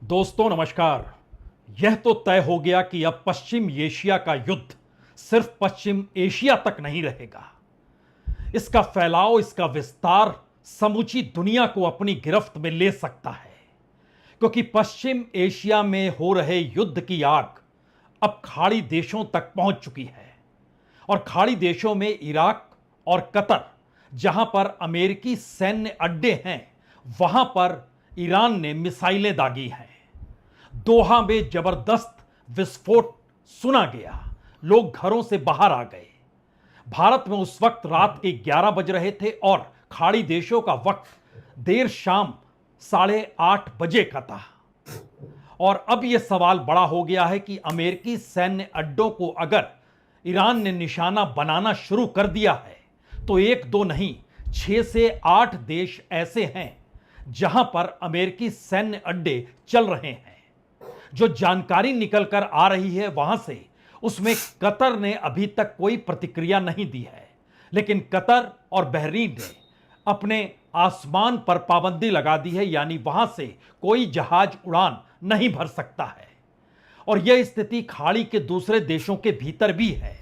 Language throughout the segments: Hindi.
दोस्तों नमस्कार। यह तो तय हो गया कि अब पश्चिम एशिया का युद्ध सिर्फ पश्चिम एशिया तक नहीं रहेगा। इसका फैलाव, इसका विस्तार समूची दुनिया को अपनी गिरफ्त में ले सकता है, क्योंकि पश्चिम एशिया में हो रहे युद्ध की आग अब खाड़ी देशों तक पहुंच चुकी है। और खाड़ी देशों में इराक और कतर, जहां पर अमेरिकी सैन्य अड्डे हैं, वहां पर ईरान ने मिसाइलें दागी हैं। दोहा में जबरदस्त विस्फोट सुना गया, लोग घरों से बाहर आ गए। भारत में उस वक्त रात के 11 बज रहे थे और खाड़ी देशों का वक्त देर शाम 8:30 बजे का था। और अब यह सवाल बड़ा हो गया है कि अमेरिकी सैन्य अड्डों को अगर ईरान ने निशाना बनाना शुरू कर दिया है तो एक दो नहीं, 6 से 8 देश ऐसे हैं जहां पर अमेरिकी सैन्य अड्डे चल रहे हैं। जो जानकारी निकल कर आ रही है वहां से, उसमें कतर ने अभी तक कोई प्रतिक्रिया नहीं दी है, लेकिन कतर और बहरीन ने अपने आसमान पर पाबंदी लगा दी है, यानी वहां से कोई जहाज उड़ान नहीं भर सकता है। और यह स्थिति खाड़ी के दूसरे देशों के भीतर भी है।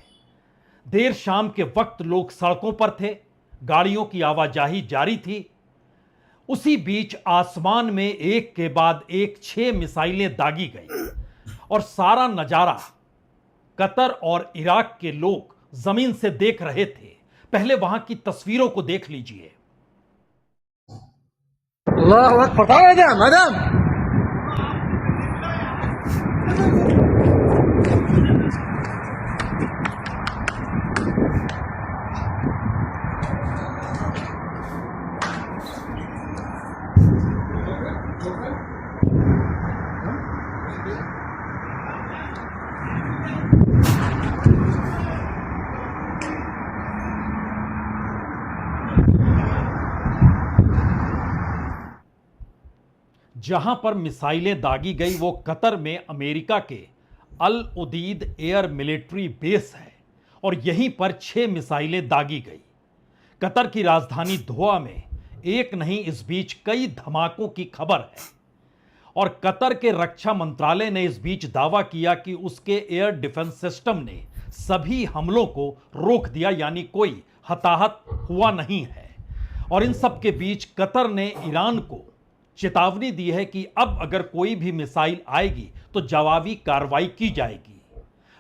देर शाम के वक्त लोग सड़कों पर थे, गाड़ियों की आवाजाही जारी थी। उसी बीच आसमान में एक के बाद एक 6 मिसाइलें दागी गई और सारा नजारा कतर और इराक के लोग जमीन से देख रहे थे। पहले वहां की तस्वीरों को देख लीजिए। अल्लाह अकबर, मैडम मैडम। जहां पर मिसाइलें दागी गई वो कतर में अमेरिका के अल उदीद एयर मिलिट्री बेस है और यहीं पर 6 मिसाइलें दागी गई। कतर की राजधानी दोहा में एक नहीं, इस बीच कई धमाकों की खबर है। और कतर के रक्षा मंत्रालय ने इस बीच दावा किया कि उसके एयर डिफेंस सिस्टम ने सभी हमलों को रोक दिया, यानी कोई हताहत हुआ नहीं है। और इन सब के बीच कतर ने ईरान को चेतावनी दी है कि अब अगर कोई भी मिसाइल आएगी तो जवाबी कार्रवाई की जाएगी।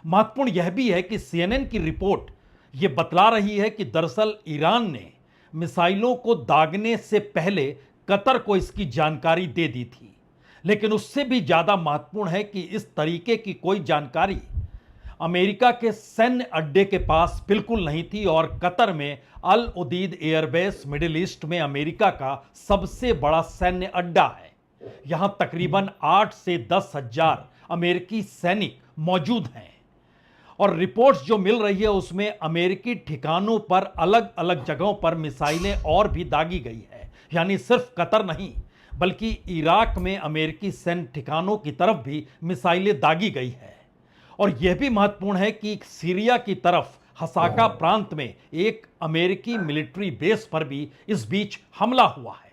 महत्वपूर्ण यह भी है कि CNN की रिपोर्ट यह बतला रही है कि दरअसल ईरान ने मिसाइलों को दागने से पहले कतर को इसकी जानकारी दे दी थी। लेकिन उससे भी ज्यादा महत्वपूर्ण है कि इस तरीके की कोई जानकारी अमेरिका के सैन्य अड्डे के पास बिल्कुल नहीं थी। और कतर में अल उदीद एयरबेस मिडिल ईस्ट में अमेरिका का सबसे बड़ा सैन्य अड्डा है। यहां तकरीबन 8 से 10 हजार अमेरिकी सैनिक मौजूद हैं। और रिपोर्ट्स जो मिल रही है उसमें अमेरिकी ठिकानों पर अलग अलग जगहों पर मिसाइलें और भी दागी गई है, यानी सिर्फ कतर नहीं बल्कि इराक में अमेरिकी सैन्य ठिकानों की तरफ भी मिसाइलें दागी गई है। और यह भी महत्वपूर्ण है कि सीरिया की तरफ हसाका प्रांत में एक अमेरिकी मिलिट्री बेस पर भी इस बीच हमला हुआ है।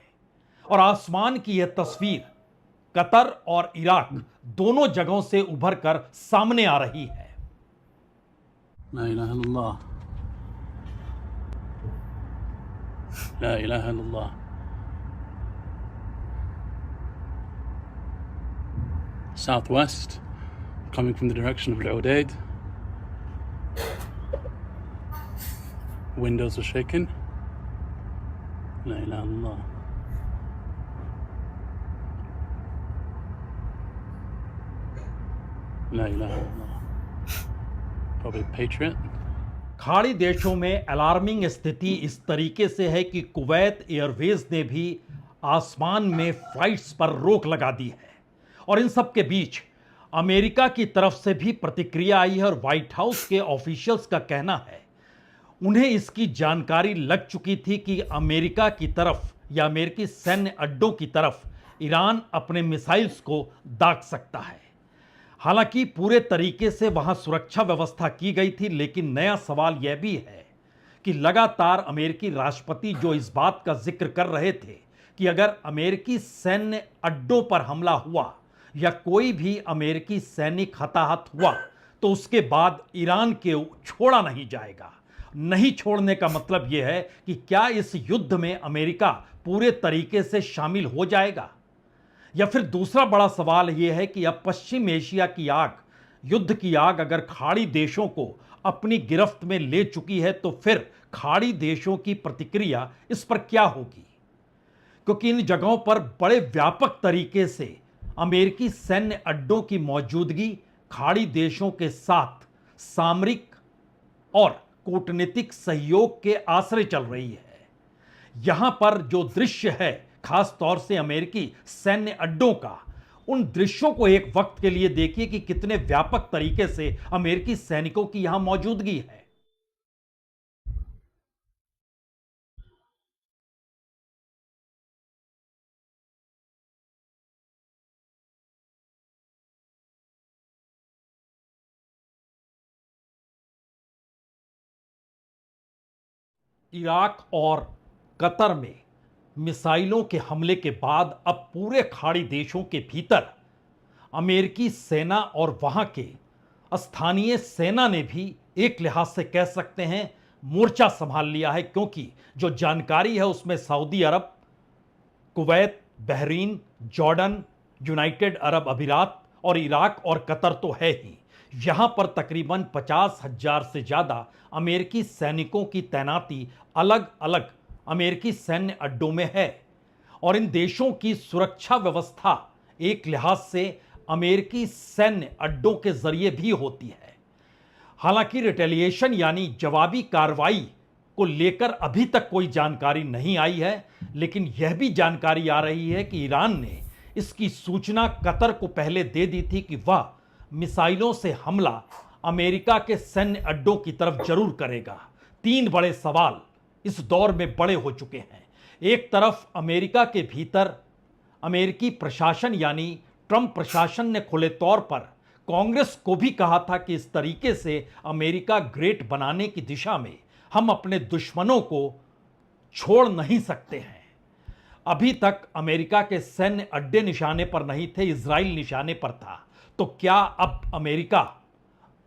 और आसमान की यह तस्वीर कतर और इराक दोनों जगहों से उभर कर सामने आ रही है। ला इलाहा इल्लल्लाह, ला इलाहा इल्लल्लाह। Southwest, coming from the direction of Al-Udaid. Windows are shaking. La ilaha illallah. La ilaha illallah. Probably Patriot. खाड़ी देशों में अलार्मिंग स्थिति इस तरीके से है कि कुवैत एयरवेज ने भी आसमान में फ्लाइट्स पर रोक लगा दी है। और इन सब के बीच अमेरिका की तरफ से भी प्रतिक्रिया आई है और व्हाइट हाउस के ऑफिशियल्स का कहना है उन्हें इसकी जानकारी लग चुकी थी कि अमेरिका की तरफ या अमेरिकी सैन्य अड्डों की तरफ ईरान अपने मिसाइल्स को दाग सकता है। हालांकि पूरे तरीके से वहां सुरक्षा व्यवस्था की गई थी, लेकिन नया सवाल यह भी है कि लगातार अमेरिकी राष्ट्रपति जो इस बात का जिक्र कर रहे थे कि अगर अमेरिकी सैन्य अड्डों पर हमला हुआ या कोई भी अमेरिकी सैनिक हताहत हुआ तो उसके बाद ईरान के छोड़ा नहीं जाएगा। नहीं छोड़ने का मतलब यह है कि क्या इस युद्ध में अमेरिका पूरे तरीके से शामिल हो जाएगा। या फिर दूसरा बड़ा सवाल यह है कि अब पश्चिम एशिया की आग, युद्ध की आग अगर खाड़ी देशों को अपनी गिरफ्त में ले चुकी है तो फिर खाड़ी देशों की प्रतिक्रिया इस पर क्या होगी, क्योंकि इन जगहों पर बड़े व्यापक तरीके से अमेरिकी सैन्य अड्डों की मौजूदगी खाड़ी देशों के साथ सामरिक और कूटनीतिक सहयोग के आश्रय चल रही है। यहां पर जो दृश्य है, खास तौर से अमेरिकी सैन्य अड्डों का, उन दृश्यों को एक वक्त के लिए देखिए कि कितने व्यापक तरीके से अमेरिकी सैनिकों की यहां मौजूदगी है। इराक और कतर में मिसाइलों के हमले के बाद अब पूरे खाड़ी देशों के भीतर अमेरिकी सेना और वहां के स्थानीय सेना ने भी एक लिहाज से कह सकते हैं मोर्चा संभाल लिया है, क्योंकि जो जानकारी है उसमें Saudi Arab, Kuwait, Bahrain, Jordan, United Arab Emirates और इराक और कतर तो है ही। यहां पर तकरीबन 50,000 से ज्यादा अमेरिकी सैनिकों की तैनाती अलग अलग अमेरिकी सैन्य अड्डों में है और इन देशों की सुरक्षा व्यवस्था एक लिहाज से अमेरिकी सैन्य अड्डों के जरिए भी होती है। हालांकि रिटेलिएशन यानी जवाबी कार्रवाई को लेकर अभी तक कोई जानकारी नहीं आई है, लेकिन यह भी जानकारी आ रही है कि ईरान ने इसकी सूचना कतर को पहले दे दी थी कि वह मिसाइलों से हमला अमेरिका के सैन्य अड्डों की तरफ जरूर करेगा। तीन बड़े सवाल इस दौर में बड़े हो चुके हैं। एक तरफ अमेरिका के भीतर अमेरिकी प्रशासन यानी ट्रंप प्रशासन ने खुले तौर पर कांग्रेस को भी कहा था कि इस तरीके से अमेरिका ग्रेट बनाने की दिशा में हम अपने दुश्मनों को छोड़ नहीं सकते हैं। अभी तक अमेरिका के सैन्य अड्डे निशाने पर नहीं थे, इजराइल निशाने पर था। तो क्या अब अमेरिका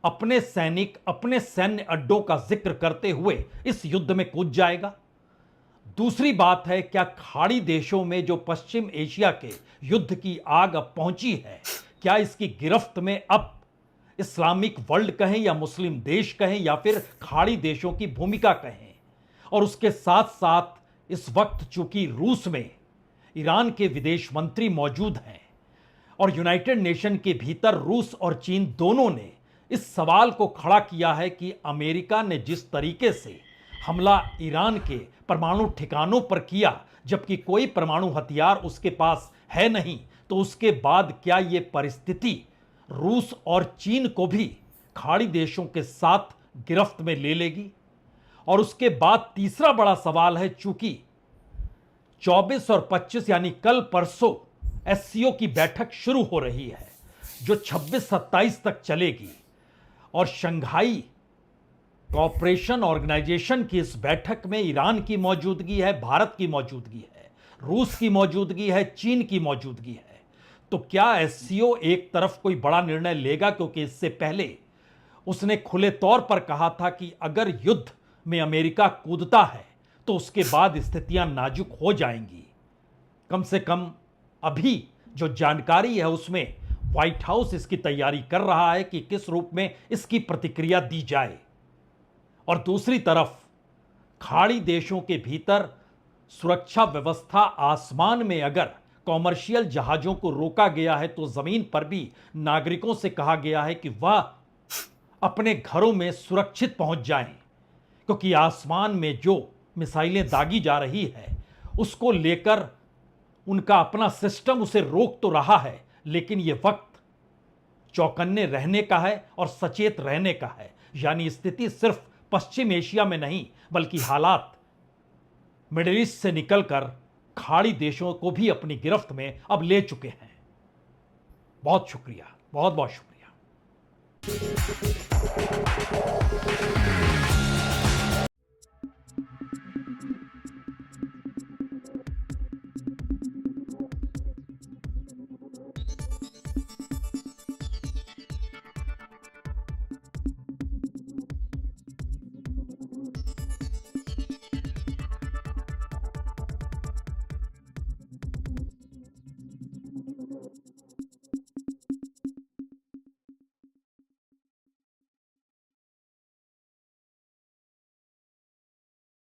अपने सैनिक, अपने सैन्य अड्डों का जिक्र करते हुए इस युद्ध में कूद जाएगा? दूसरी बात है, क्या खाड़ी देशों में जो पश्चिम एशिया के युद्ध की आग अब पहुंची है, क्या इसकी गिरफ्त में अब इस्लामिक वर्ल्ड कहें या मुस्लिम देश कहें या फिर खाड़ी देशों की भूमिका कहें? और उसके साथ साथ इस वक्त चूंकि रूस में ईरान के विदेश मंत्री मौजूद हैं और यूनाइटेड नेशन के भीतर रूस और चीन दोनों ने इस सवाल को खड़ा किया है कि अमेरिका ने जिस तरीके से हमला ईरान के परमाणु ठिकानों पर किया, जबकि कोई परमाणु हथियार उसके पास है नहीं, तो उसके बाद क्या यह परिस्थिति रूस और चीन को भी खाड़ी देशों के साथ गिरफ्त में ले लेगी? और उसके बाद तीसरा बड़ा सवाल है, चूंकि 24 और 25 यानी कल परसों एससीओ की बैठक शुरू हो रही है जो 26-27 तक चलेगी और शंघाई कॉपरेशन ऑर्गेनाइजेशन की इस बैठक में ईरान की मौजूदगी है, भारत की मौजूदगी है, रूस की मौजूदगी है, चीन की मौजूदगी है। तो क्या एससीओ एक तरफ कोई बड़ा निर्णय लेगा? क्योंकि इससे पहले उसने खुले तौर पर कहा था कि अगर युद्ध में अमेरिका कूदता है तो उसके बाद स्थितियां नाजुक हो जाएंगी। कम से कम अभी जो जानकारी है उसमें व्हाइट हाउस इसकी तैयारी कर रहा है कि किस रूप में इसकी प्रतिक्रिया दी जाए। और दूसरी तरफ खाड़ी देशों के भीतर सुरक्षा व्यवस्था, आसमान में अगर कॉमर्शियल जहाजों को रोका गया है तो जमीन पर भी नागरिकों से कहा गया है कि वह अपने घरों में सुरक्षित पहुंच जाएं, क्योंकि आसमान में जो मिसाइलें दागी जा रही है उसको लेकर उनका अपना सिस्टम उसे रोक तो रहा है, लेकिन यह वक्त चौकन्ने रहने का है और सचेत रहने का है। यानी स्थिति सिर्फ पश्चिम एशिया में नहीं बल्कि हालात मिडिल ईस्ट से निकलकर खाड़ी देशों को भी अपनी गिरफ्त में अब ले चुके हैं। बहुत शुक्रिया, बहुत बहुत शुक्रिया।